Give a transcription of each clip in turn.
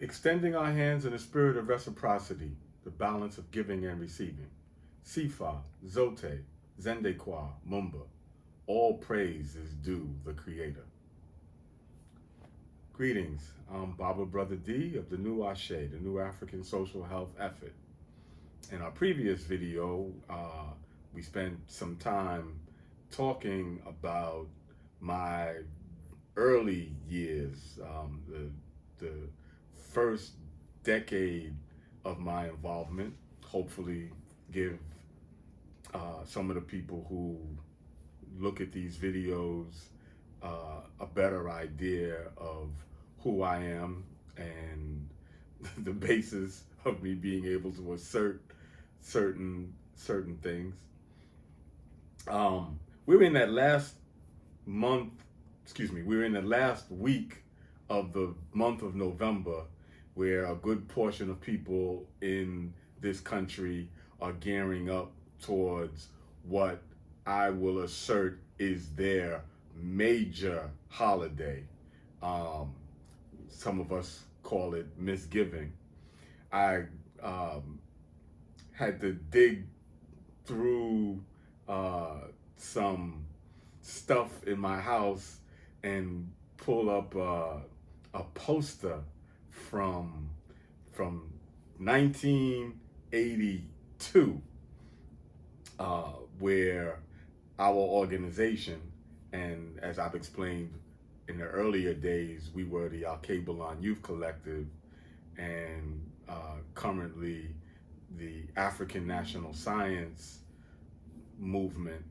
Extending our hands in a spirit of reciprocity, the balance of giving and receiving. Sifa, Zote, Zendekwa, Mumba. All praise is due the Creator. Greetings. I'm Baba Brother D of the New Ashe, the New African Social Health Effort. In our previous video, we spent some time talking about my early years, the first decade of my involvement. Hopefully, give some of the people who look at these videos a better idea of who I am and the basis of me being able to assert certain things. We were in that last month, we were in the last week of the month of November, where a good portion of people in this country are gearing up towards what I will assert is their major holiday. Some of us call it Misgiving. I had to dig through some stuff in my house and pull up a poster from 1982, where our organization, and as I've explained in the earlier days, we were the Al-Kabalon Youth Collective, and currently the African National Science Movement.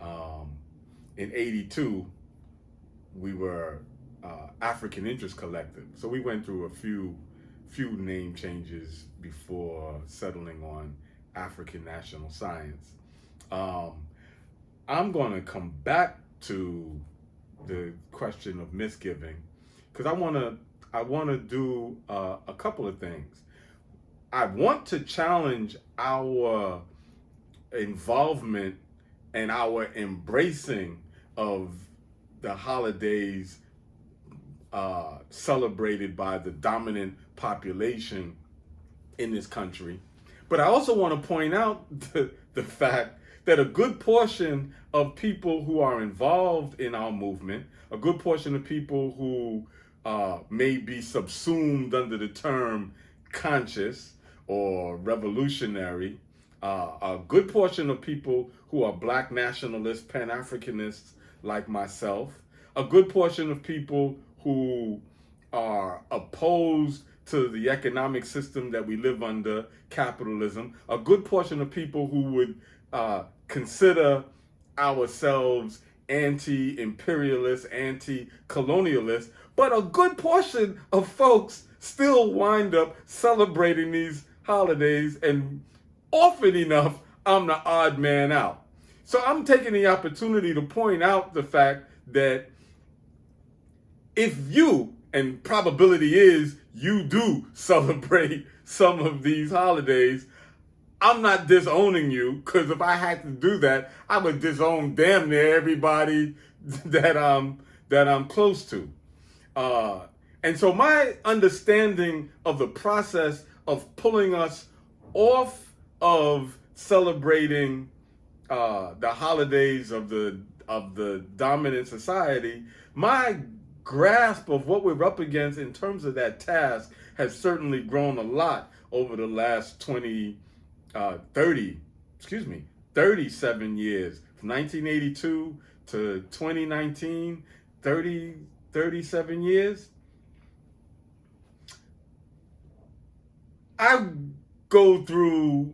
In 82, we were African Interest Collective. So we went through a few name changes before settling on African National Science. I'm going to come back to the question of misgiving because I want to do a couple of things. I want to challenge our involvement and our embracing of the holidays celebrated by the dominant population in this country. But I also want to point out the fact that a good portion of people who are involved in our movement, a good portion of people who may be subsumed under the term conscious or revolutionary, a good portion of people who are Black nationalists, Pan-Africanists like myself, a good portion of people who are opposed to the economic system that we live under, capitalism, a good portion of people who would consider ourselves anti-imperialist, anti-colonialist, but a good portion of folks still wind up celebrating these holidays, and often enough, I'm the odd man out. So I'm taking the opportunity to point out the fact that if you, and probability is you do celebrate some of these holidays, I'm not disowning you, because if I had to do that, I would disown damn near everybody that I'm close to. And so my understanding of the process of pulling us off of celebrating the holidays of the dominant society, my grasp of what we're up against in terms of that task has certainly grown a lot over the last 37 years, from 1982 to 2019, 37 years. I have gone through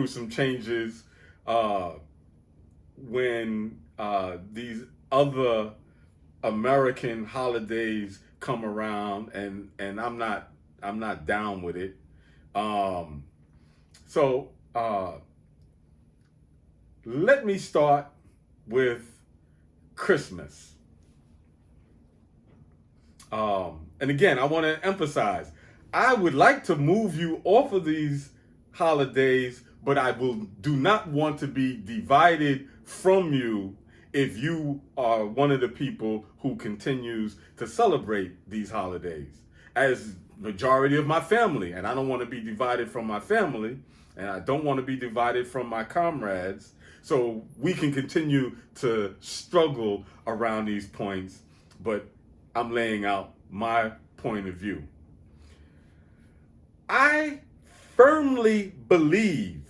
some changes when these other American holidays come around, and I'm not down with it. So let me start with Christmas. And again, I want to emphasize, I would like to move you off of these holidays, but I do not want to be divided from you if you are one of the people who continues to celebrate these holidays. As majority of my family, and I don't want to be divided from my family, and I don't want to be divided from my comrades, so we can continue to struggle around these points, but I'm laying out my point of view. I firmly believe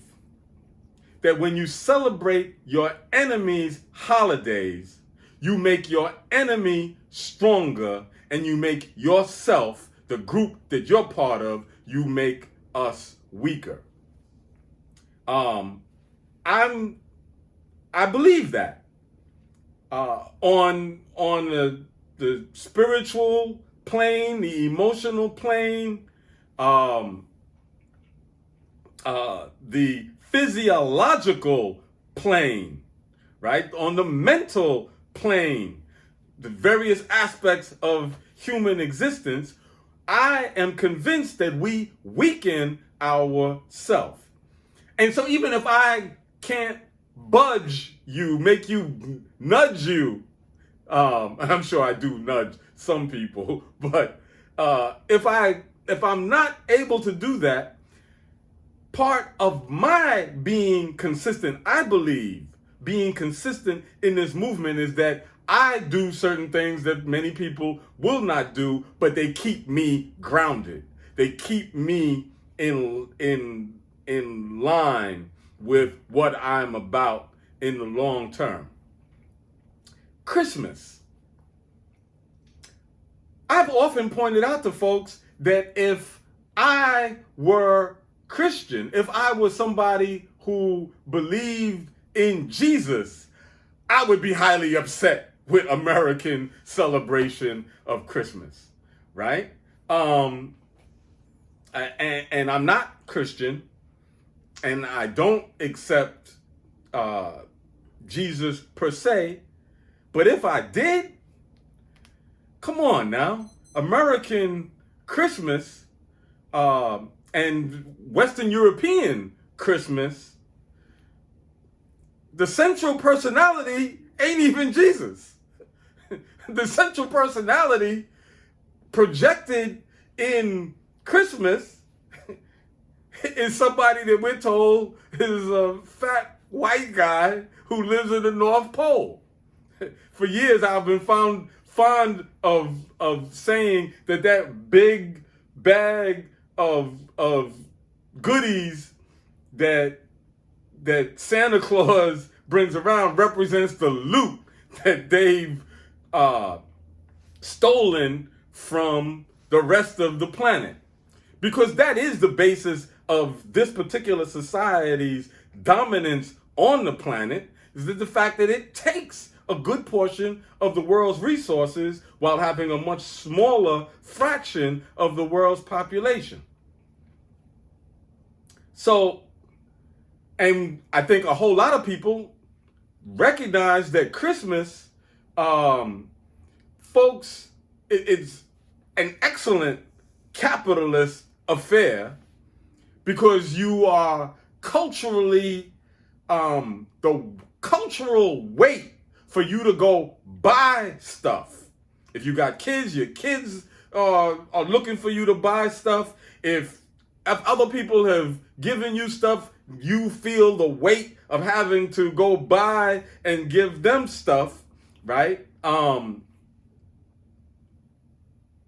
that when you celebrate your enemy's holidays, you make your enemy stronger and you make yourself, the group that you're part of, you make us weaker. I believe that. On the spiritual plane, the emotional plane, the physiological plane, right? On the mental plane, the various aspects of human existence, I am convinced that we weaken ourselves. And so even if I can't budge you, make you, nudge you, I'm sure I do nudge some people, but if I'm not able to do that, part of my being consistent, I believe, being consistent in this movement is that I do certain things that many people will not do, but they keep me grounded. They keep me in line with what I'm about in the long term. Christmas. I've often pointed out to folks that if I were Christian, if I was somebody who believed in Jesus, I would be highly upset with American celebration of Christmas, right? And I'm not Christian, and I don't accept Jesus per se, but if I did, come on now, American Christmas and Western European Christmas, the central personality ain't even Jesus. The central personality projected in Christmas is somebody that we're told is a fat white guy who lives in the North Pole. For years, I've been fond of saying that big bag of goodies that Santa Claus brings around represents the loot that they've stolen from the rest of the planet. Because that is the basis of this particular society's dominance on the planet, is that the fact that it takes a good portion of the world's resources while having a much smaller fraction of the world's population. So, and I think a whole lot of people recognize that Christmas, folks, it's an excellent capitalist affair because you are culturally, the cultural weight for you to go buy stuff. If you got kids, your kids are looking for you to buy stuff. If other people have given you stuff, you feel the weight of having to go buy and give them stuff, right?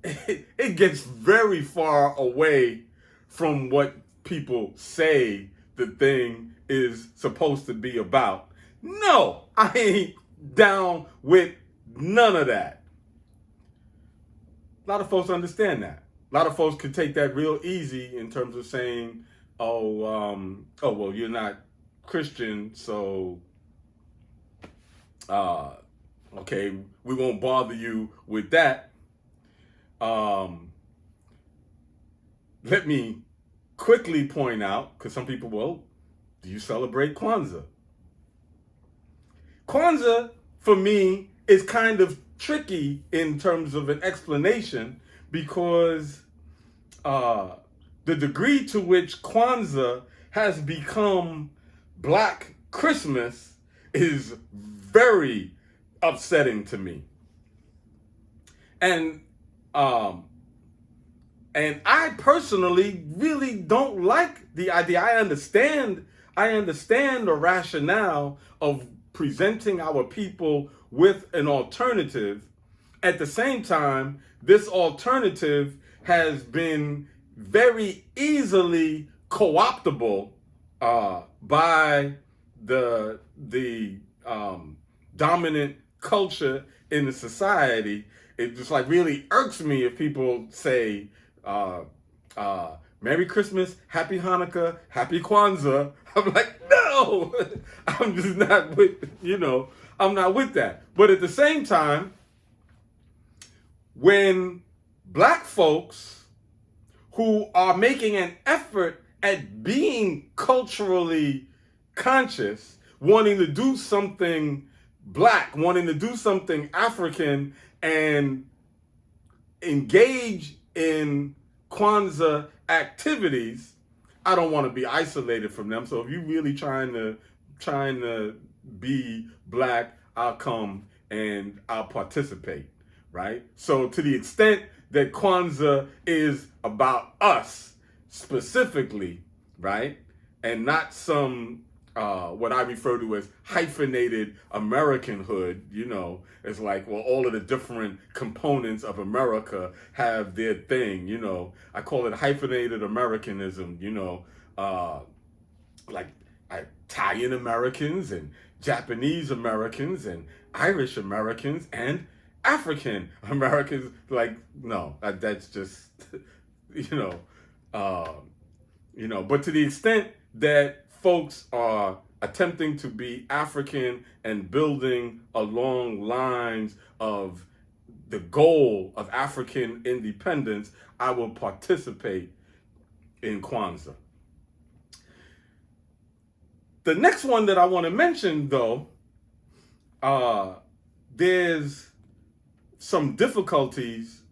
It gets very far away from what people say the thing is supposed to be about. No, I ain't down with none of that. A lot of folks understand that. A lot of folks can take that real easy in terms of saying, well, you're not Christian, so, okay, we won't bother you with that. Let me quickly point out, because some people, well, do you celebrate Kwanzaa? Kwanzaa, for me, is kind of tricky in terms of an explanation because the degree to which Kwanzaa has become Black Christmas is very, upsetting to me. And I personally really don't like the idea. I understand the rationale of presenting our people with an alternative. At the same time, this alternative has been very easily co-optable by the dominant culture in the society. It just like really irks me if people say Merry Christmas, Happy Hanukkah, Happy Kwanzaa. I'm like, no, I'm just not with, I'm not with that. But at the same time, when black folks who are making an effort at being culturally conscious, wanting to do something black, wanting to do something African, and engage in Kwanzaa activities, I don't want to be isolated from them. So if you're really trying to be black, I'll come and I'll participate, right? So to the extent that Kwanzaa is about us specifically, right, and not some what I refer to as hyphenated Americanhood, it's like, well, all of the different components of America have their thing, I call it hyphenated Americanism, like Italian Americans and Japanese Americans and Irish Americans and African Americans. Like, no, that's just, but to the extent that folks are attempting to be African and building along lines of the goal of African independence, I will participate in Kwanzaa. The next one that I want to mention, though, there's some difficulties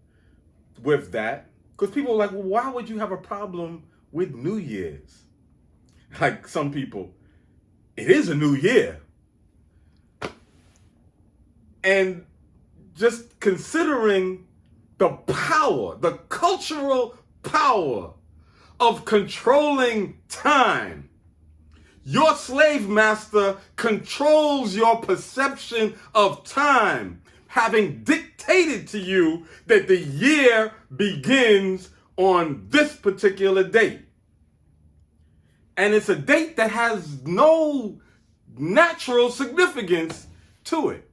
with that, because people are like, well, why would you have a problem with New Year's? Like some people, it is a new year. And just considering the power, the cultural power of controlling time. Your slave master controls your perception of time, having dictated to you that the year begins on this particular date. And it's a date that has no natural significance to it,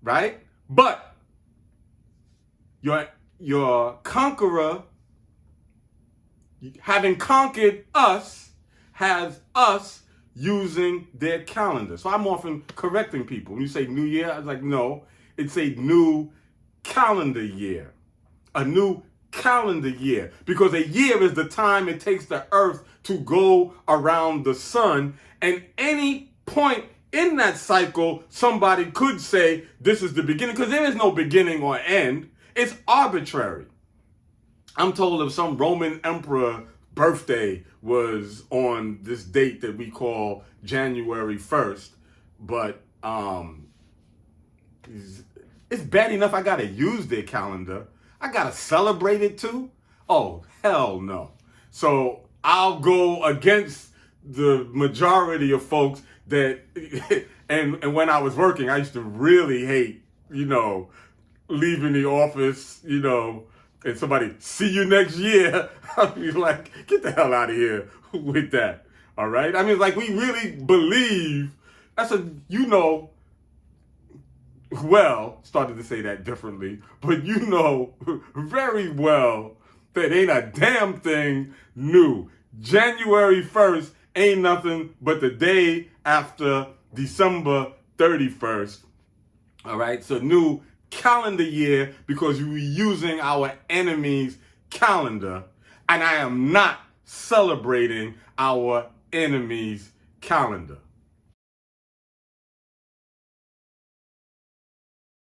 right? But your conqueror, having conquered us, has us using their calendar. So I'm often correcting people. When you say New Year, I was like, no, it's a new calendar year. A new calendar year, because a year is the time it takes the earth to go around the sun, and any point in that cycle somebody could say this is the beginning, because there is no beginning or end. It's arbitrary. I'm told if some Roman emperor birthday was on this date that we call January 1st, but it's bad enough I gotta use their calendar. I gotta celebrate it too? Oh, hell no. So I'll go against the majority of folks that, and when I was working, I used to really hate, leaving the office, and somebody, see you next year. I'd be like, get the hell out of here with that. All right? I mean, like, we really believe, started to say that differently, but very well that ain't a damn thing new. January 1st ain't nothing but the day after December 31st. All right? So new calendar year, because you were using our enemy's calendar, and I am not celebrating our enemy's calendar.